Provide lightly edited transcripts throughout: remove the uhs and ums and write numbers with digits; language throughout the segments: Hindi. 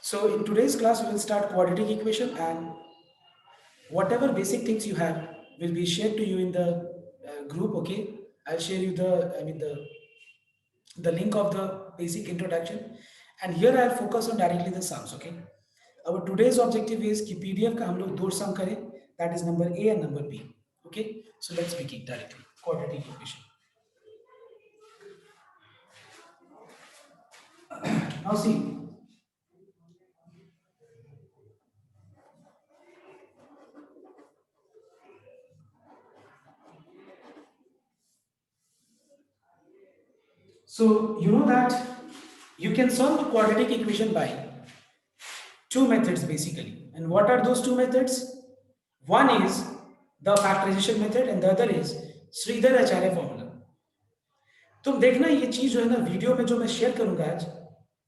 So in today's class, we will start quadratic equation, and whatever basic things you have will be shared to you in the group. Okay, I'll share you the link of the basic introduction, and here I'll focus on directly the sums. Okay, our today's objective is कि PDF का हम लोग दो sum करें, that is number A and number B. Okay, so let's begin directly quadratic equation. Now see. So you know that you can solve a quadratic equation by two methods basically. And what are those two methods? One is the factorization method and the other is Sridhar Acharya formula. तुम देखना ये चीज जो है ना वीडियो में जो मैं शेयर करूंगा आज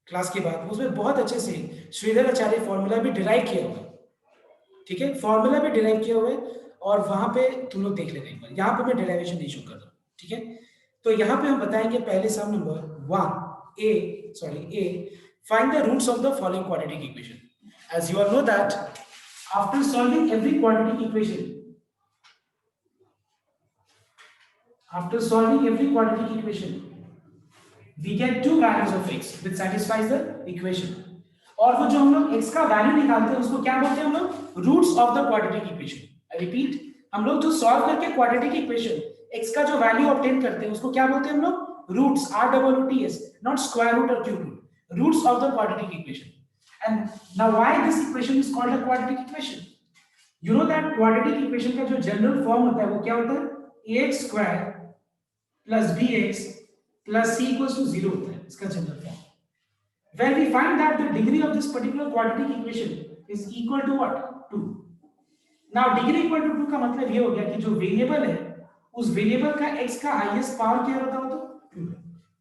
क्लास के बाद उसमें बहुत अच्छे से श्रीधर आचार्य फॉर्मूला भी डिराइव किया हुआ है. ठीक है, फॉर्मूला भी डिराइव किया हुआ है और वहां पे तुम लोग देख लेना एक बार. यहाँ पे मैं डिराइवेशन नहीं शो कर रहा हूँ. ठीक है, तो यहाँ पे हम बताएंगे पहले some number 1 A find the roots of the following quadratic equation. As you all know that after solving every quadratic equation, we get two values of x which satisfies the equation. और वो जो हम लोग x का वैल्यू निकालते हैं उसको क्या बोलते हैं हम लोग? Roots of the quadratic equation. I repeat, हम लोग जो सॉल्व करके क्वाड्रेटिक इक्वेशन x का जो वैल्यू ऑब्टेन करते हैं उसको क्या बोलते हैं हम लोग? Roots. ROOTS, not square root और cube root. Roots of the quadratic equation. And now why this equation is called a quadratic equation? You know that quadratic equation का जो जनरल फॉर्म होता है वो क्या होता है? ax square plus bx plus c equals to 0 होता है इसका general form. When we find that the degree of this particular quadratic equation is equal to what? 2. Now degree equal to 2 का मतलब ये हो गया कि जो वेरिएबल है उस वेरिएबल का x का हाईएस्ट पावर क्या होता है? तो 2 है.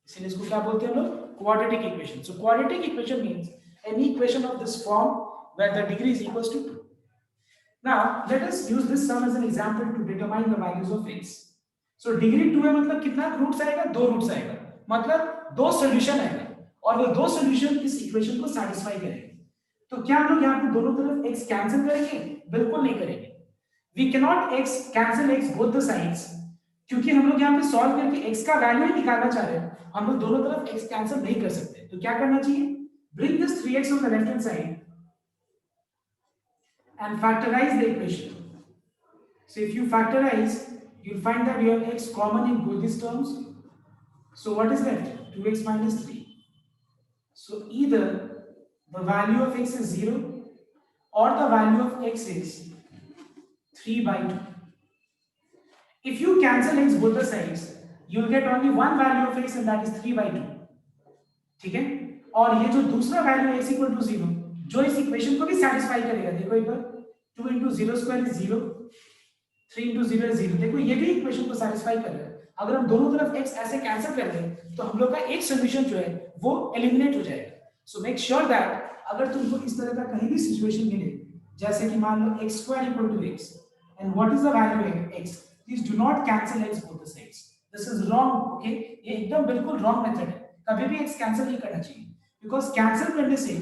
इसलिए इसको क्या बोलते हैं हम लोग? Quadratic equation. So quadratic equation means any equation of this form where the degree is equals to 2. Now let us use this sum as an example to determine the values of x. So degree 2 है मतलब कितना रूट्स आएगा? दो रूट्स आएगा, मतलब दो सॉल्यूशन आएगा और वो दो सॉल्यूशन इस इक्वेशन को सैटिस्फाई करेंगे. तो क्या हम लोग यहाँ पे दोनों तरफ x कैंसिल करेंगे? बिल्कुल नहीं करेंगे. We can not x cancel x both the sides, क्योंकि हम लोग यहाँ पे सॉल्व करके x का वैल्यू ही निकालना चाह रहे हैं. हम लोग दोनों तरफ x कैंसिल नहीं कर सकते. तो क्या करना चाहिए? Bring this 3x on the left hand side and factorize the equation. So if you factorize, you'll find that you have x common in both these terms. So what is left? 2x minus 3. So either the value of x is 0 or the value of x is 3 by 2. If you cancel x both the sides, you'll get only one value of x and that is 3 by 2. ठीक है, और ये जो दूसरा वैल्यू x इक्वल टू 0 जो इस इक्वेशन को भी सैटिस्फाई करेगा. देखो एक बार 2 into 0 square is 0, 3 into 0 is 0. देखो ये भी इक्वेशन को सैटिस्फाई कर रहा है. अगर हम दोनों तरफ x ऐसे कैंसिल कर दें तो हम लोग का एक सॉल्यूशन जो है वो एलिमिनेट हो जाएगा. सो मेक श्योर दैट अगर तुमको इस तरह का कहीं भी सिचुएशन मिले जैसे कि मान लो x square equal to x and what is the value of x, please do not cancel x both the sides. This is wrong. Okay, ये एकदम बिल्कुल रॉन्ग मेथड है. कभी भी x कैंसिल नहीं करना चाहिए, बिकॉज कैंसिल करने से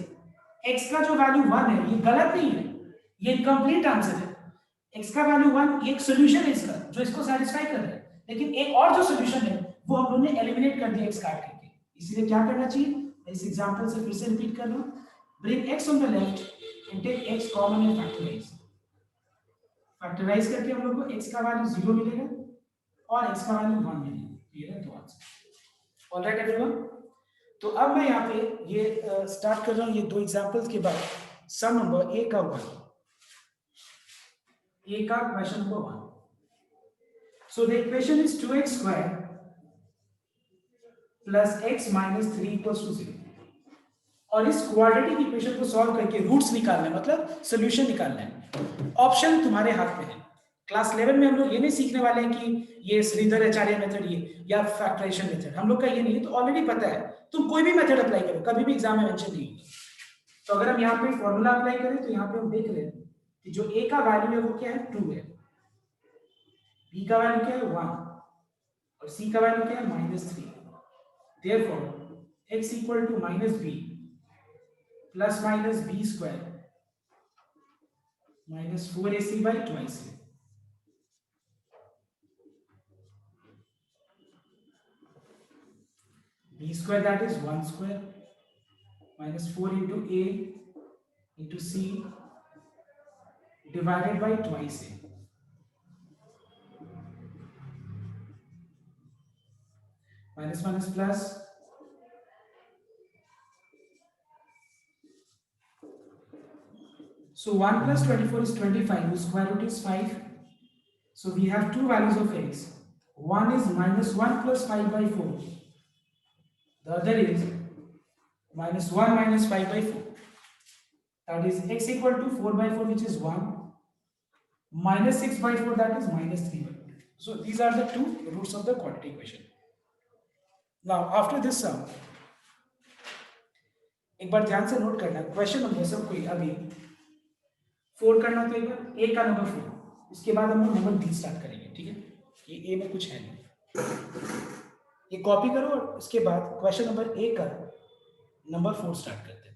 x का जो वैल्यू 1 है ये गलत नहीं है, ये कंप्लीट आंसर है. x का वैल्यू 1 एक सॉल्यूशन है इसका जो इसको सैटिस्फाई कर रहा है, लेकिन एक और जो सॉल्यूशन है वो हम लोगों ने एलिमिनेट कर दिया x काट करके. इसलिए क्या करना चाहिए? इस एग्जांपल से फिर से रिपीट कर लो. Bring x on the left and take x common and factorise. Factorise करके हम लोग को x का वैल्यू 0 मिलेगा और x का वैल्यू 1 मिलेगा. क्लियर है? तो आंसर. ऑलराइट एवरीवन, तो अब मैं यहाँ पे ये स्टार्ट कर रहा हूँ ये दो एग्जांपल्स के बाद सम नंबर a का 1. A का question number 1. So the equation is 2x square plus x minus 3 equals to 0. और इस क्वाड्रेटिक इक्वेशन को सॉल्व करके रूट्स निकालना है, मतलब सॉल्यूशन निकालना है. ऑप्शन तुम्हारे हाथ में है. क्लास 11 में हम लोग ये नहीं सीखने वाले हैं कि ये श्रीधर आचार्य मेथड ये या फैक्टराइजेशन मेथड. हम लोग का ये नहीं है, तो ऑलरेडी पता है. तुम कोई भी मेथड अप्लाई करो, कभी भी एग्जाम में मेंशन नहीं होगा. तो अगर हम यहाँ पे फॉर्मूला अप्लाई करें तो यहाँ पे हम देख रहे हैं कि जो a का वैल्यू है वो क्या है? 2 है. b का वैल्यू क्या है? 1 और c का वैल्यू क्या है? -3. Therefore x equal to -b plus minus b square minus 4ac by twice a. B square, that is 1 square minus 4 into a into c divided by twice a. Minus minus plus. So 1 plus 24 is 25, whose square root is 5. So we have two values of x. One is minus 1 plus 5 by 4. The other is minus 1 minus 5 by 4. That is x equal to 4 by 4, which is 1. Minus 6 by 4, that is minus 3 by 4. So these are the two roots of the quadratic equation. Now after this sum, एक बार ध्यान से नोट करना, क्वेश्चन नंबर सब कोई अभी 4 करना, तो एक बार ए का नंबर 4, इसके बाद हम लोग नंबर बी स्टार्ट करेंगे, ठीक है? ये ए में कुछ है नहीं, ये कॉपी करो और इसके बाद क्वेश्चन नंबर ए का नंबर 4 स्टार्ट करते हैं।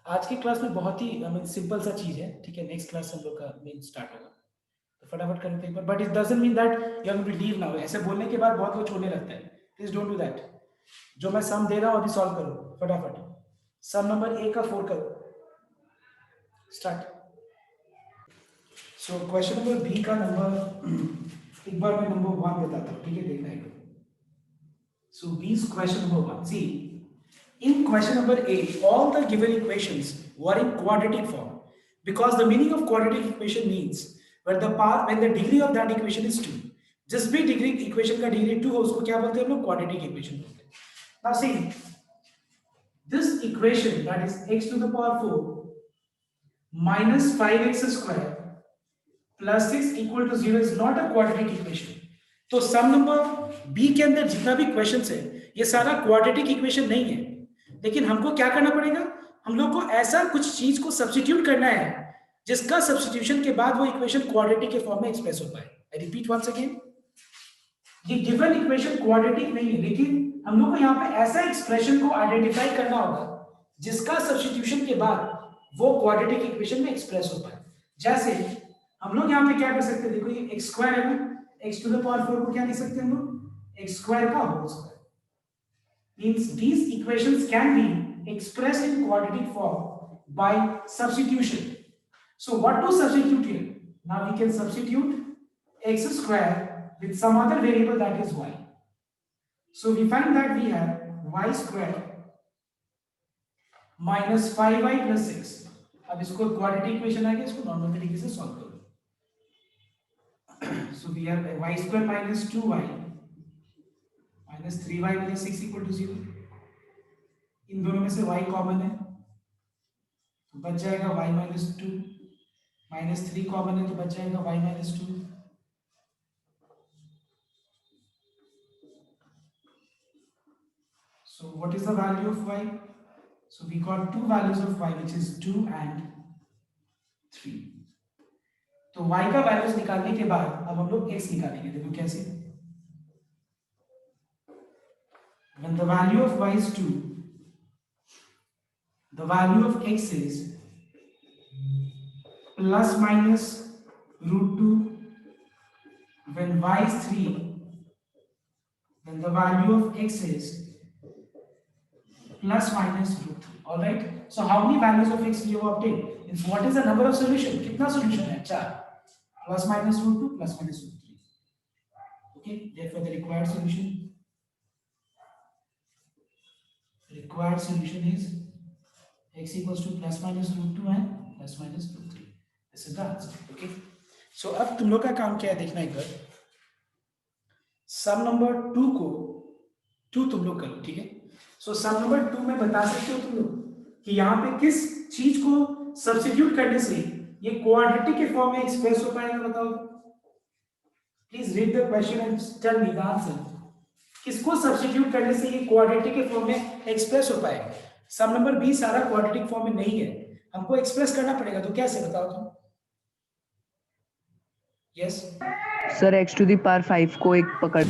आज की क्लास में बहुत ही सिंपल सा चीज है, ठीक है? नेक्स्ट क्लास हम लोग का मेन स्टार्ट होगा, तो फटाफट करते हैं एक बार। But it doesn't mean that you have to leave now. ऐसे बोलने के बाद बहुत लोग छोड़ने लगता है, प्लीज डोंट डू दैट। जो मैं सम दे रहा हूं अभी सॉल्व करो फटाफट। सम नंबर ए का 4 करो, start. So question number B का नंबर एक बार मैं नंबर 1 बताता हूं, ठीक है? देखना है। सो बी's question number 1. See, in question number A, all the given equations were in quadratic form, because the meaning of quadratic equation means when the degree of that equation is 2. जिस भी डिग्री इक्वेशन का डिग्री 2 हो उसको क्या बोलते हैं हम लोग? क्वाड्रेटिक इक्वेशन बोलते हैं। Now see, this equation, that is x to the power 4 minus 5x square plus 6 equal to 0 is not a quadratic equation. तो सम नंबर बी के अंदर जितना भी क्वेश्चंस है ये सारा क्वाड्रेटिक इक्वेशन नहीं है, लेकिन हमको क्या करना पड़ेगा? हम लोग को ऐसा कुछ चीज को सब्स्टिट्यूट करना है जिसका सब्स्टिट्यूशन के बाद वो इक्वेशन क्वाड्रेटिक के फॉर्म में एक्सप्रेस हो पाए। आई रिपीट वंस अगेन, ये गिवन इक्वेशन क्वाड्रेटिक नहीं है, लेकिन हम लोग को यहाँ पे ऐसा एक्सप्रेशन को आइडेंटिफाई करना होगा जिसका सब्स्टिट्यूशन के बाद वो क्वाड्रेटिक इक्वेशन में एक्सप्रेस हो पाए। जैसे हम लोग यहाँ पे क्या कर सकते हैं, देखो ये एक्स स्क्वायर है ना, x to the power 4 को क्या लिख सकते हैं हम लोग? x square का whole square. Means these equations can be expressed in quadratic form by substitution. So what to substitute here? Now we can substitute x square with some other variable, that is y. So we find that we have y square minus 5y plus 6. अब इसको क्वाड्रेटिक इक्वेशन आ गया, इसको नॉर्मल तरीके से सॉल्व करो। So we have y square minus 2y minus 3y minus 6 equal to 0. इन दोनों में से y कॉमन है तो बच जाएगा y minus 2, minus 3 कॉमन है तो बच जाएगा y minus 2। So what is the value of y? So we got two values of y, which is 2 and 3. तो y का वैल्यूज निकालने के बाद अब हम लोग x निकालेंगे। देखो कैसे, when the value of y is 2, the value of x is plus minus root 2. When y is 3, then the value of x is plus minus root 3. All right. So how many values of x we have obtained? Means what is the number of solution? कितना solution है? 4. Plus minus root 2 plus minus root 3. Okay. Therefore the required solution is x equals to plus minus root 2 and plus minus root 3. This is the answer. Okay. So अब तुम लोग का काम क्या है देखना एक बार। सम नंबर 2 को 2 तुम लोग करो, ठीक है? सो सम नंबर 2 में बता सकते हो तुम लोग कि यहाँ पे किस चीज को सब्स्टिट्यूट करने से ये क्वाड्रेटिक के फॉर्म में एक्सप्रेस हो पाएगा, बताओ। Please read the question and tell me the answer. किसको सब्स्टिट्यूट करने से ये क्वाड्रेटिक के फॉर्म में एक्सप्रेस हो पाएगा? सम नंबर बी सारा क्वाड्रेटिक फॉर्म में नहीं है, हमको एक्सप्रेस करना पड़ेगा, तो कैसे बताओ तुम? Yes sir x to the power 5 को एक पकड़,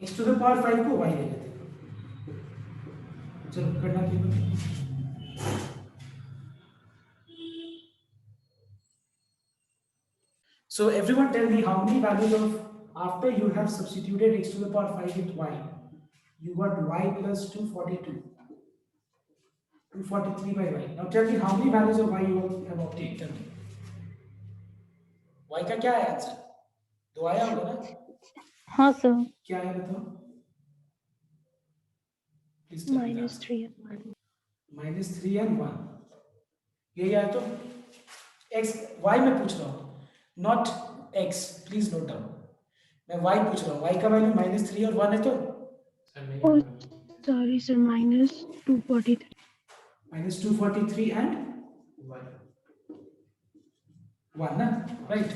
x to the power 5 को y ले लेते हैं। चलो करना So everyone tell me how many values of, after you have substituted x to the power 5 with y, you got y plus 242. 243 by y. Now tell me how many values of y you have obtained. Tell me. Y का क्या है आंसर? दो आया होगा ना? हाँ सर, क्या आया बताओ? Please tell me the answer. -3 and 1. यही आया तो x y में पूछ रहा हूँ, not x. Please note down. मैं y पूछ रहा हूँ. y का वैल्यू -3 और 1 है तो sorry sir, -243. -243 and 1 na? Right?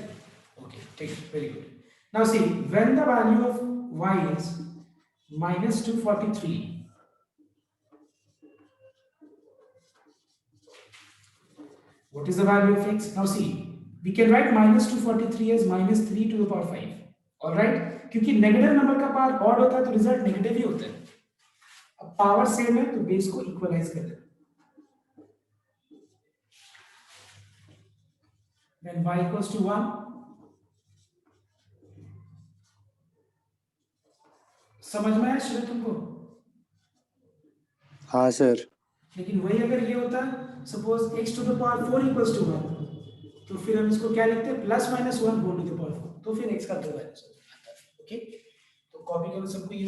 Okay, take it. Very good. Now see, when the value of y is -243, what is the value of x? Now see, we can write -243 as -3 to the power 5. All right? क्योंकि नेगेटिव नंबर का पावर ऑड होता है तो रिजल्ट नेगेटिव ही होता है. अब पावर सेम है तो बेस को इक्वलाइज कर देना. When y equals to 1, समझ में आया श्रेय तुमको? हाँ सर। लेकिन वही अगर ये होता, suppose x to the power 4 equals to 1, तो फिर हम इसको क्या लिखते हैं? +-1 होल टू द पावर 4. तो फिर x का दो वैल्यूज आता है. ओके, तो कॉपी करो सबको ये.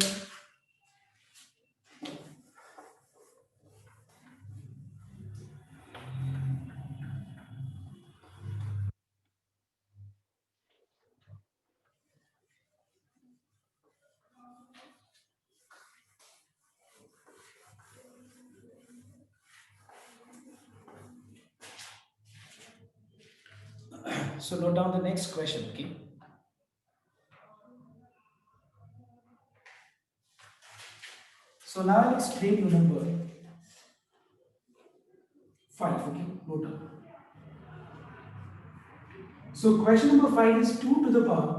So note down the next question, okay? So now I'll explain you number 5, okay? Note down. So question number 5 is 2 to the power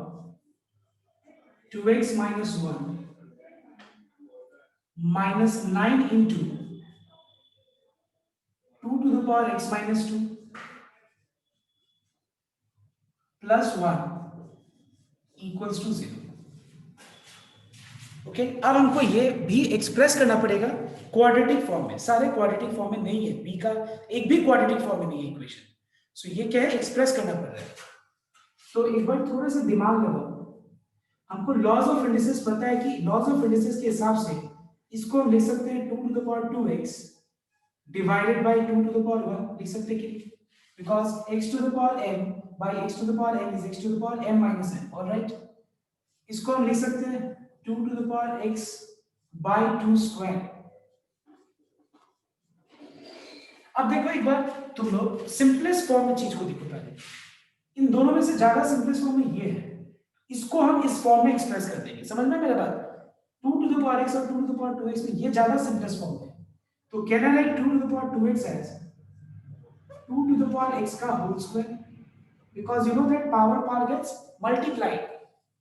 2x minus 1 minus 9 into 2 to the power x minus 2 plus 1 equals to 0. Okay, अब हमको ये भी एक्सप्रेस करना पड़ेगा क्वाड्रेटिक फॉर्म में. सारे क्वाड्रेटिक फॉर्म में नहीं है, बी का एक भी क्वाड्रेटिक फॉर्म में नहीं है इक्वेशन. सो ये क्या है? एक्सप्रेस करना पड़ रहा है. तो एक बार थोड़ा सा दिमाग लगाओ. हमको लॉज ऑफ इंडिसेस पता है कि लॉज ऑफ इंडिसेस के हिसाब से इसको हम लिख सकते हैं 2 to the power 2x divided by 2 to the power 1. लिख सकते हैं कि because x to the power m by x to the power n is x to the power m minus n. Alright, इसको हम लिख सकते हैं 2 to the power x by 2 square. अब देखो एक बार तुम लोग सिंपलेस्ट फॉर्म में चीज को देखो. पहले इन दोनों में से ज्यादा सिंपलेस्ट फॉर्म में ये है, इसको हम इस फॉर्म में एक्सप्रेस कर देंगे. समझ में मेरा बात? 2 to the power x और 2 to the power 2x में ये ज्यादा सिंपलेस्ट फॉर्म है. तो can I right 2 to the power 2x as 2 to the power x का whole square, because you know that power gets multiplied.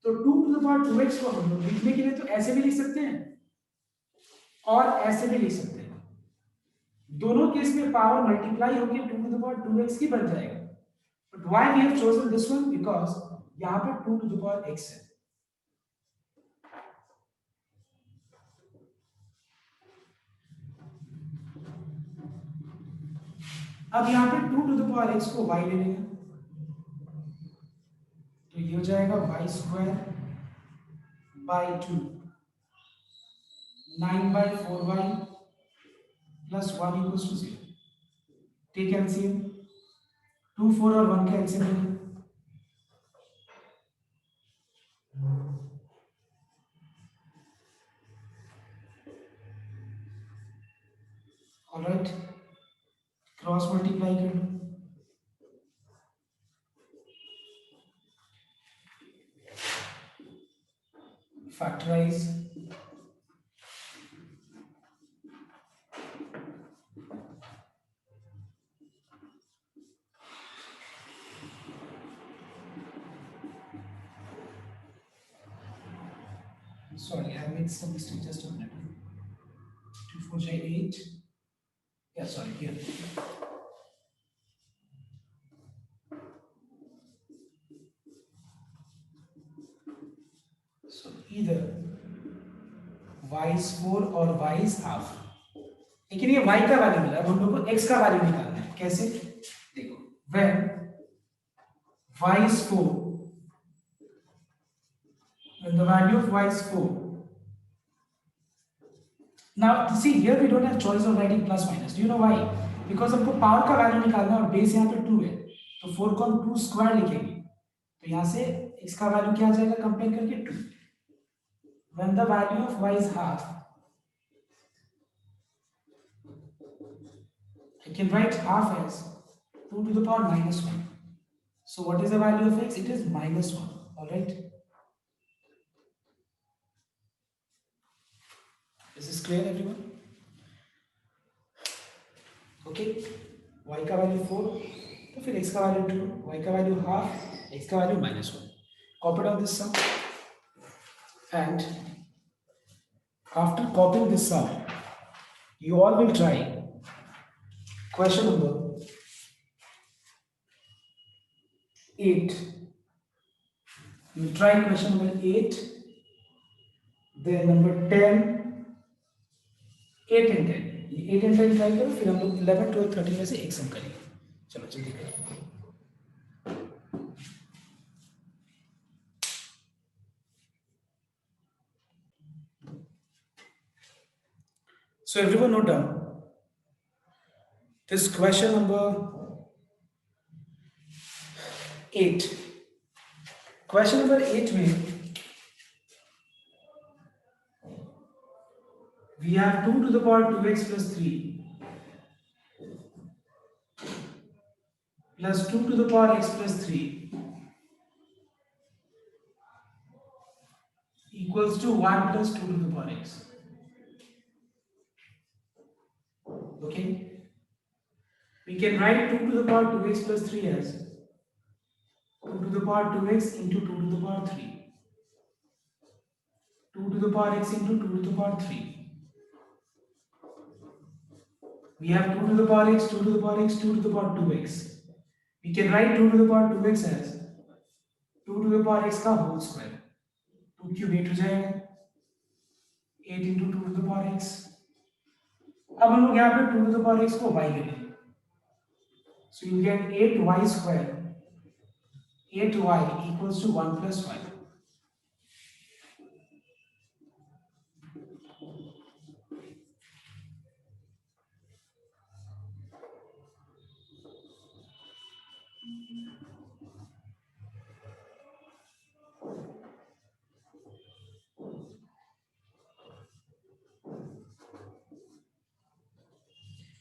तो 2 to the power 2x को हम लोग लिखने के लिए तो ऐसे भी लिख सकते हैं और ऐसे भी लिख सकते हैं. दोनों केस में पावर मल्टीप्लाई होकर 2 to the power 2x की बन जाएगा. But why we have chosen this one? Because यहां पे 2 to the power x है. अब यहां पे 2 to the power x को y ले लेंगे तो ये हो जाएगा y square by 2 9 by 4y plus 1 equals to 0. Take LCM. 2 4 और 1 का एलसीएम लेंगे. ऑलराइट, क्रॉस मल्टीप्लाई कर लो. Factorise. Sorry, I made some mistake. Just a minute. 2 4 8. Yeah, sorry, here. either y is 4 और y is half. लेकिन ये y का वैल्यू मिला, अब हम लोग को x का वैल्यू निकालना है. कैसे? देखो, when y is 4, when the value of y is 4. Now see here we don't have choice of writing plus minus. Do you know why? Because हमको पावर का वैल्यू निकालना है और बेस यहाँ पे 2 है, तो 4 को हम 2 स्क्वायर लिखेंगे, तो यहाँ से x का वैल्यू क्या आ जाएगा कंपेयर करके 2. When the value of y is half, I can write half as 2 to the power minus 1. So what is the value of x? It is minus 1. Alright. Is this clear everyone? Okay. Y का वैल्यू 4, तो फिर x का वैल्यू 2, y का वैल्यू half, x का value minus 1. Copy down this sum. And after copying this sum, you all will try question number 8. You try question number 8, then number 10, 8 and 10. 8 and 10 try करो, फिर हम लोग 11, 12, 13 में से एक सम करेंगे. चलो जल्दी करो. So everyone note down this question number 8. Question number 8 में we have 2 to the power 2x plus 3 plus 2 to the power x plus 3 equals to 1 plus 2 to the power x. Okay, we can write 2 to the power 2x plus 3 as 2 to the power 2x into 2 to the power 3, 2 to the power x into 2 to the power 3. We have 2 to the power x, 2 to the power x, 2 to the power 2x. We can write 2 to the power 2x as 2 to the power x का whole square. 2 cube 8 हो जाएगा, 8 into 2 to the power x. अब हम लोग यहाँ पे 2 to the power x को y ले लेंगे. So you get 8y square, 8y equals to 1 plus y.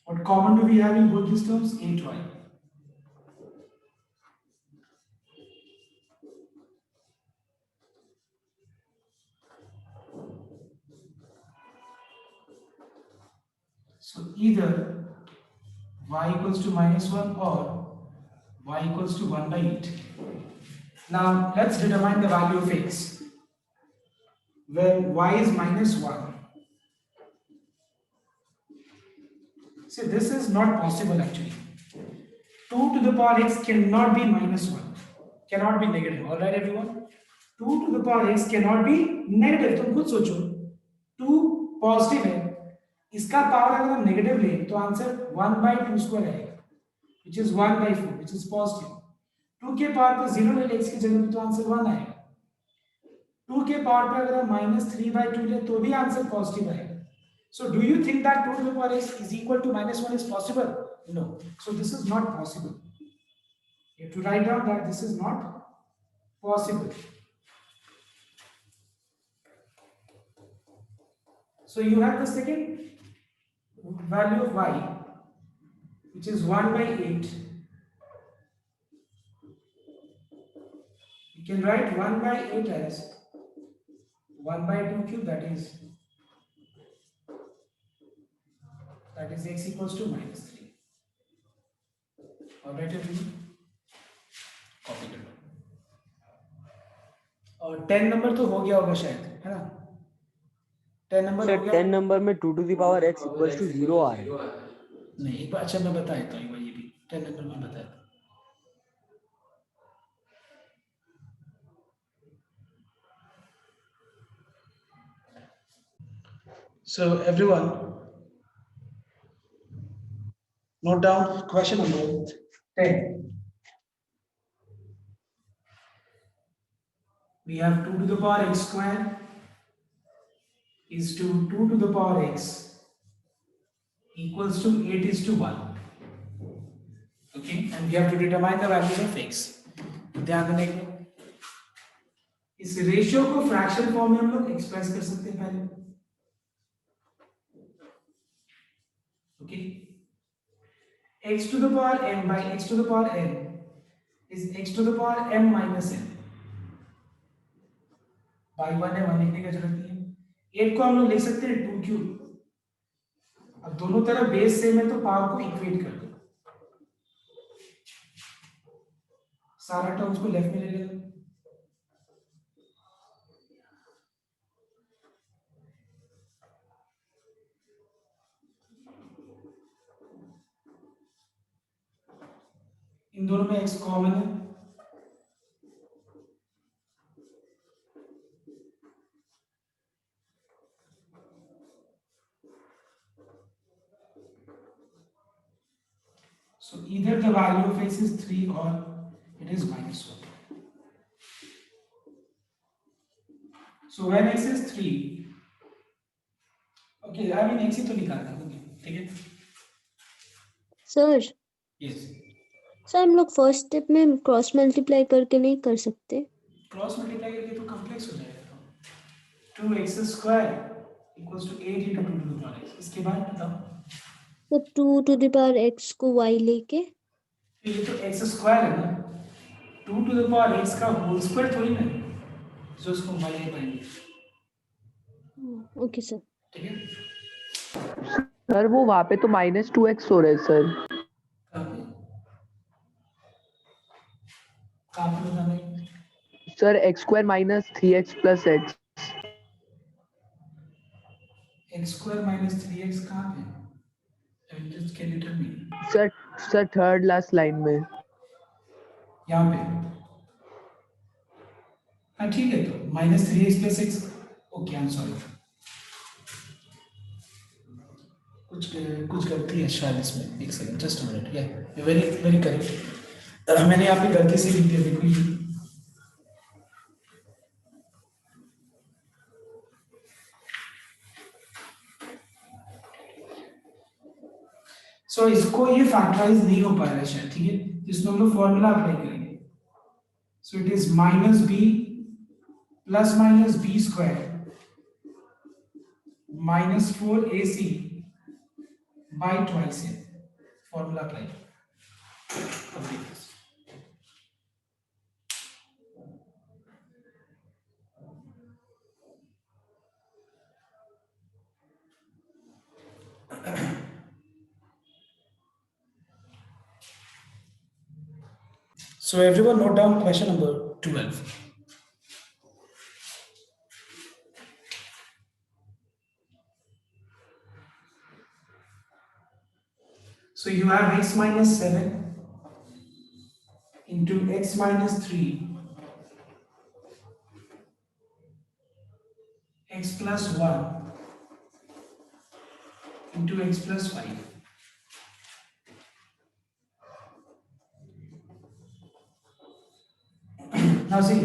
What common do we have in both these terms? 8y. So either y equals to minus 1 or y equals to 1 by 8. Now let's determine the value of x. When y is minus 1. See, this is not possible actually. 2 to the power x cannot be minus 1. Cannot be negative. Alright everyone? 2 to the power x cannot be negative. तुम खुद सोचो. 2 पॉजिटिव है, इसका पावर अगर हम नेगेटिव लें तो आंसर 1 by 2 स्क्वायर आएगा, which is 1 by 4, which is positive. 2 के पावर पर 0 ले लें x की जगह पे तो आंसर 1 आएगा. 2 के पावर पर अगर हम -3 by 2 ले तो भी आंसर पॉजिटिव आएगा. So do you think that 2 to the power x is equal to -1 is possible? No. So this is not possible. You have to write down that this is not possible. So you have the second value of y, which is 1 by 8. You can write 1 by 8 as 1 by 2 cube, that is x equals to -3. All right everyone, copy कर लो. और 10 नंबर तो हो गया होगा शायद, है ना? 10 नंबर हो गया. 10 नंबर में 2 to the power x equals to 0 आ रहा है. नहीं, एक बार अच्छा मैं बता देता हूँ, एक बार ये भी 10 नंबर में बताया था. So everyone, note down question number 10. We have 2 to the power x square is to 2 to the power x equals to 8 is to 1. Okay, and we have to determine the values of x. ध्यान देने को इस रेशियो को फ्रैक्शन फॉर्म में हम लोग एक्सप्रेस कर सकते हैं पहले. Okay, x to the power m by x to the power n is x to the power m minus n. by 1 है 1 लिखने की जरूरत नहीं है. 8 को हम लोग लिख सकते हैं 2 क्यूब. अब दोनों तरफ बेस सेम है तो पावर को इक्वेट कर दो. सारा टर्म्स को लेफ्ट में ले लेना. इन दोनों में x कॉमन है. So either the value of x is 3 or it is minus 1. So when x is 3, okay, I mean x ही तो निकालना है, ठीक है? Sir Yes. सर हम लोग फर्स्ट स्टेप में क्रॉस मल्टीप्लाई करके नहीं कर सकते. क्रॉस मल्टीप्लाई करके तो कॉम्प्लेक्स हो जाएगा. 2x square equals to 8 into 2 to the power x. इसके बाद बताओ. तो 2 to the power x को y लेके. ये तो x स्क्वायर है ना. 2 to the power x का होल स्क्वायर थोड़ी ना, जो उसको y ले पाएंगे. Okay sir. ठीक है. सर वो वहाँ पे तो -2x हो रहा है सर. कहाँ पे बताना है? Sir x square minus 3x plus x. x square minus 3x कहाँ पे? Just can you tell me? Sir third last line में. यहाँ पे. हाँ ठीक है, तो -3x plus x. Okay, I am sorry. कुछ गलती है शायद इसमें. एक सेकंड, जस्ट अ मिनट. या वेरी वेरी करेक्ट. मैंने यहाँ पे गलती से लिख दिया. देखो ये सो इसको ये फैक्टराइज नहीं हो पा रहा है शायद. ठीक है, इसमें हम लोग फॉर्मूला अप्लाई करेंगे. So it is -b plus minus b square -4ac by twice a. Formula apply. Complete this. So everyone note down question number 12. So you have x minus 7 into x minus 3 x plus 1 into x plus 5. Now see,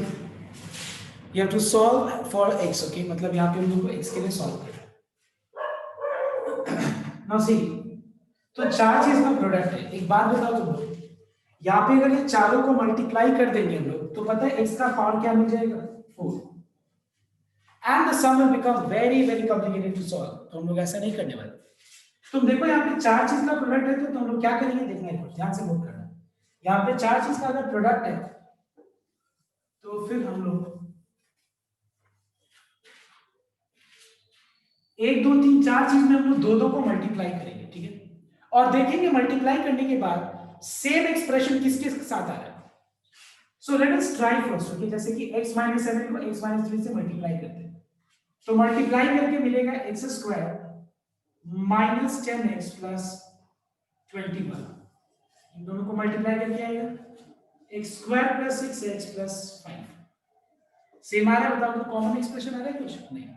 you have to solve for x, okay? मतलब यहाँ पे हम लोग को x के लिए solve करना है. Now see, तो चार चीज का प्रोडक्ट है. एक बात बताओ तुम लोग, यहाँ पे अगर ये चारों को मल्टीप्लाई कर देंगे हम लोग तो पता है x का पावर क्या मिल जाएगा? 4. And the sum will become very very complicated to solve. तो हम लोग ऐसा नहीं करने वाले. तुम देखो यहाँ पे चार चीज का प्रोडक्ट है तो हम लोग क्या करेंगे देखना है. ध्यान से नोट करना. यहाँ पे चार चीज का अगर प्रोडक्ट है तो फिर हम लोग 1 2 3 4 चीज में हम लोग दो को मल्टीप्लाई करेंगे. ठीक है, और देखेंगे मल्टीप्लाई करने के बाद सेम एक्सप्रेशन किसके साथ आ रहा है. So let us try first. Okay, जैसे कि x - 7 को x - 3 से मल्टीप्लाई करते हैं तो मल्टीप्लाई करके मिलेगा x square minus 10x plus 21. इन दोनों को मल्टीप्लाई करके आएगा x square plus 6x plus 5. Same आ रहा है? बताओ तो कॉमन एक्सप्रेशन आ रहा है कुछ नहीं.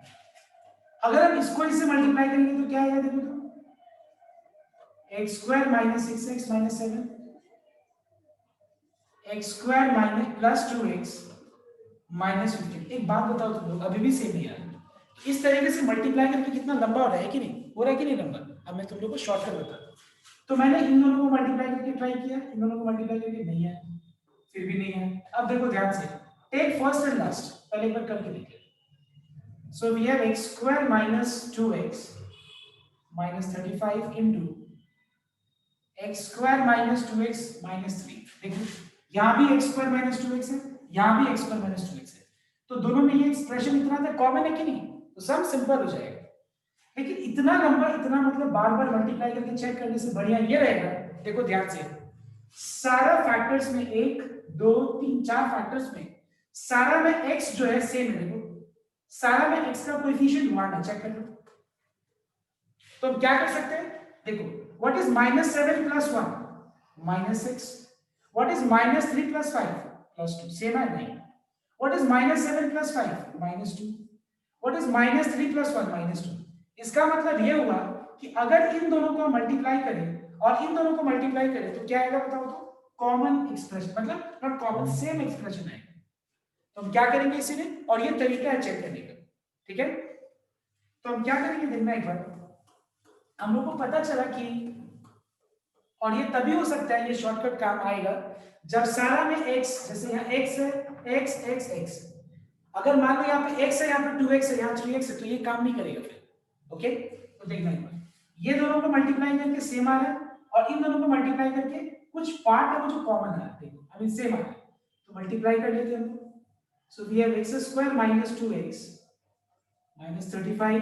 अगर हम इसको इससे मल्टीप्लाई करेंगे तो क्या आएगा देखो तो, x square minus 6x minus 7, x square minus plus 2x minus 15। एक बात बताओ तुम लोग, अभी भी सेम नहीं यार, इस तरीके से मल्टीप्लाई करके कितना लंबा हो रहा है कि नहीं, हो रहा है कि नहीं लंबा। अब मैं तुम लोग को शॉर्टकट बता, तो मैंने इन दोनों को मल्टीप्लाई करके ट्राई किया, इन दोनों को मल्टीप्लाई करके नहीं है, फिर भी नहीं है। अब देखो ध्यान से, टेक फर्स्ट एंड लास्ट, पहले एक बार करके देखिए। So we have x square minus 2x minus 35 into x square minus 2x minus 3। देखो यहां भी x स्क्वायर माइनस 2x है, यहां भी x स्क्वायर माइनस 2x है, तो दोनों में ये एक्सप्रेशन इतना था कॉमन है कि नहीं, तो सम सिंपल हो जाएगा। लेकिन इतना लंबा, इतना मतलब बार बार मल्टीप्लाई करके चेक करने से बढ़िया ये रहेगा, देखो ध्यान से, सारा फैक्टर्स में 1 2 3 4 फैक्टर्स में सारा में x जो है सेम है। देखो सारा में x का कोएफिशिएंट 1 है, चेक कर लो। तो हम क्या कर सकते हैं, देखो what is -7 + 1 -6, what is -3 + 5 +2, same है नहीं। What is -7 + 5 -2, what is -3 + 1 -2। इसका मतलब ये हुआ कि अगर इन दोनों को मल्टीप्लाई करें और इन दोनों को मल्टीप्लाई करें तो क्या आएगा बताओ तो, कॉमन एक्सप्रेशन, मतलब नॉट कॉमन, सेम एक्सप्रेशन आएगा। तो हम क्या करेंगे इसीलिए, और ये तरीका है चेक करने का, ठीक है। तो हम क्या करेंगे देखना एक बार, हम लोग को पता चला कि, और ये तभी हो सकता है, ये शॉर्टकट काम आएगा जब सारा में x, जैसे यहाँ x है, x x x, अगर मान लो यहाँ पे x है, यहाँ पे 2x है, यहाँ 3x है, तो ये काम नहीं करेगा फिर। ओके, तो देखना एक बार, ये दोनों को मल्टीप्लाई करके सेम आ रहा है और इन दोनों को मल्टीप्लाई करके कुछ पार्ट है वो जो कॉमन आ रहा है, देखो आई मीन सेम आ रहा है, तो मल्टीप्लाई कर लेते हैं हम। So we have x square minus 2x minus 35,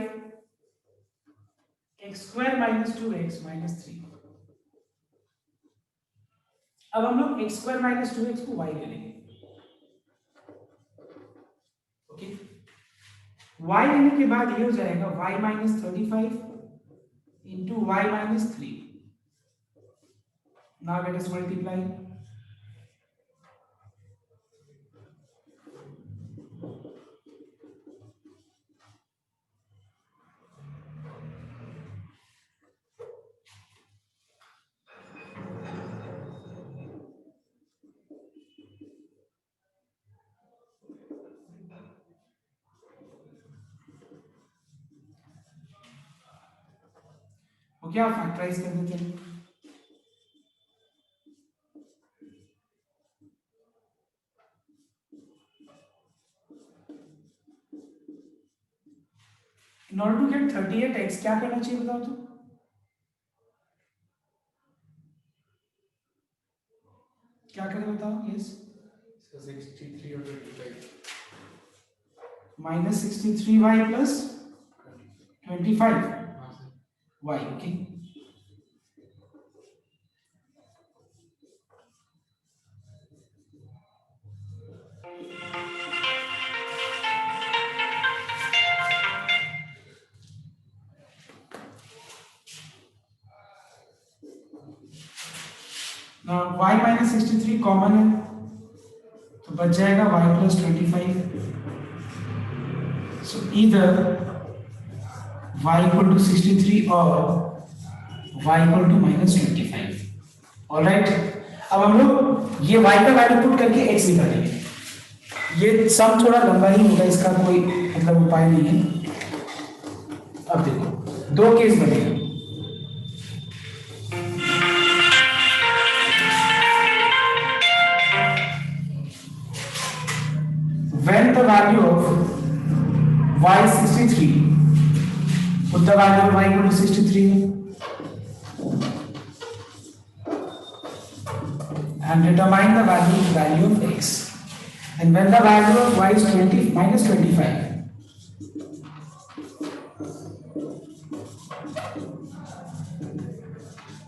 x square minus 2x minus 3। अब हम लोग x स्क्वायर माइनस 2x को y ले लेंगे, ओके। y लेने के बाद ये हो जाएगा y minus 35 into y minus 3। Now let us multiply, okay, आप फैक्टराइज कर देते हैं। In order to get 38x क्या करना चाहिए बताओ तो, क्या करें बताओ, यस, 63 और 25 minus 63y plus 25y, okay. Now y minus 63 common है, तो बच जाएगा y प्लस 25। सो इधर y इक्वल टू 63 और y equal to minus 25। Alright, अब हम लोग ये y का वैल्यू पुट करके x निकालेंगे। ये सम थोड़ा लंबा ही होगा, इसका कोई मतलब उपाय नहीं है। अब देखो दो केस बनेगा, when the value of y is 63, put the value of y equal to 63 and determine the value of x. And when the value of y is 20 minus 25,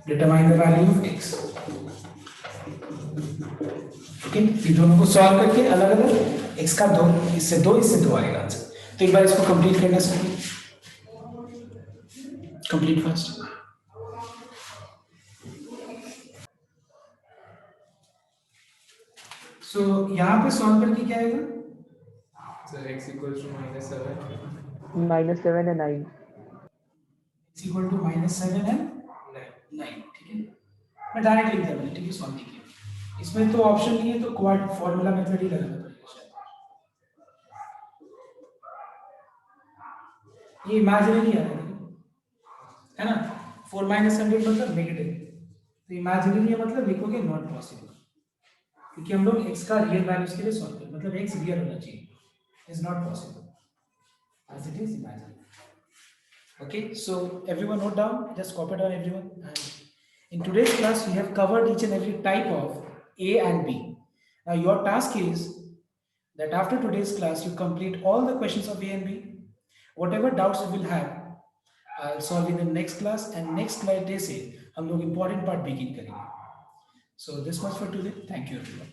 determine the value of x. Okay, ये दोनों को सॉल्व करके अलग अलग x का दो, इससे दो आएगा आंसर। तो एक बार इसको कंप्लीट करना चाहिए, कंप्लीट फर्स्ट। सो यहाँ पे सॉल्व करके क्या आएगा, So x equals to -7 -7 and 9. It's equal to -7 and 9. ठीक है, मैं डायरेक्ट लिख दिया मैंने, ठीक है, सॉल्व नहीं किया। इसमें तो ऑप्शन नहीं है, तो क्वाड फॉर्मूला मेथड ही लगाना पड़ेगा शायद। ये इमेजिनरी है ना, 4 - 100 मतलब नेगेटिव, तो इमेजिनरी है मतलब लिखोगे नॉट पॉसिबल, क्योंकि हम लोग x का रियल वैल्यूज के लिए सॉल्व करें, मतलब x रियल होना चाहिए, is not possible as it is imaginary. Okay, so everyone note down, just copy down everyone. And in today's class we have covered each and every type of A and B. Now your task is that after today's class you complete all the questions of A and B. Whatever doubts you will have, I'll solve in the next class, and next class day से हम लोग important part begin करेंगे. So this much for today. Thank you everyone.